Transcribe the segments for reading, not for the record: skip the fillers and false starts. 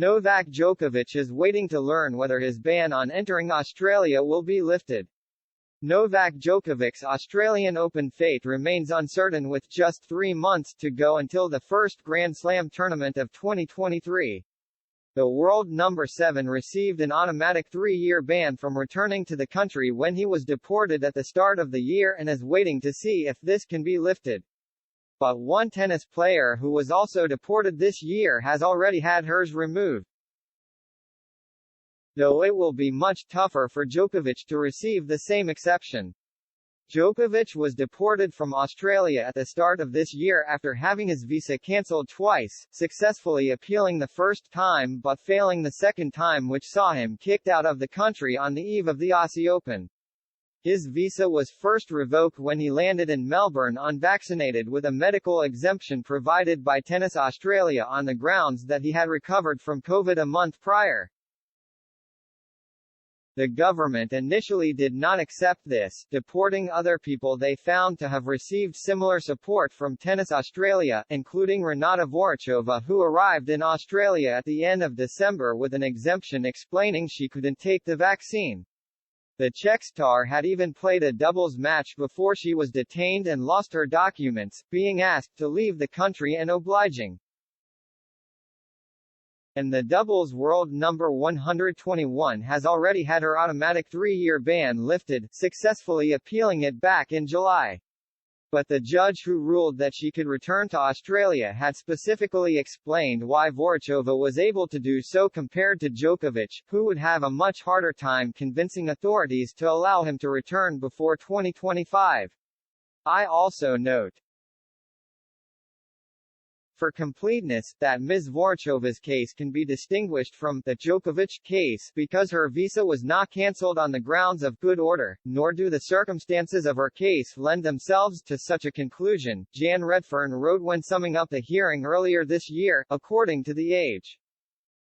Novak Djokovic is waiting to learn whether his ban on entering Australia will be lifted. Novak Djokovic's Australian Open fate remains uncertain with just 3 months to go until the first Grand Slam tournament of 2023. The world number 7 received an automatic 3-year ban from returning to the country when he was deported at the start of the year and is waiting to see if this can be lifted. But one tennis player who was also deported this year has already had hers removed. Though it will be much tougher for Djokovic to receive the same exception. Djokovic was deported from Australia at the start of this year after having his visa cancelled twice, successfully appealing the first time but failing the second time, which saw him kicked out of the country on the eve of the Aussie Open. His visa was first revoked when he landed in Melbourne unvaccinated with a medical exemption provided by Tennis Australia on the grounds that he had recovered from COVID a month prior. The government initially did not accept this, deporting other people they found to have received similar support from Tennis Australia, including Renata Vorachova, who arrived in Australia at the end of December with an exemption explaining she couldn't take the vaccine. The Czech star had even played a doubles match before she was detained and lost her documents, being asked to leave the country and obliging. And the doubles world number 121 has already had her automatic 3-year ban lifted, successfully appealing it back in July. But the judge who ruled that she could return to Australia had specifically explained why Vorachova was able to do so compared to Djokovic, who would have a much harder time convincing authorities to allow him to return before 2025. I also note, for completeness, that Ms. Vorachova's case can be distinguished from the Djokovic case because her visa was not cancelled on the grounds of good order, nor do the circumstances of her case lend themselves to such a conclusion, Jan Redfern wrote when summing up the hearing earlier this year, according to The Age.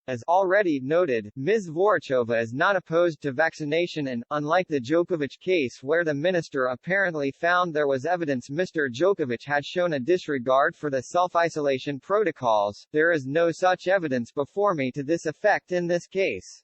As already noted, Ms. Vorachova is not opposed to vaccination and, unlike the Djokovic case where the minister apparently found there was evidence Mr. Djokovic had shown a disregard for the self-isolation protocols, there is no such evidence before me to this effect in this case.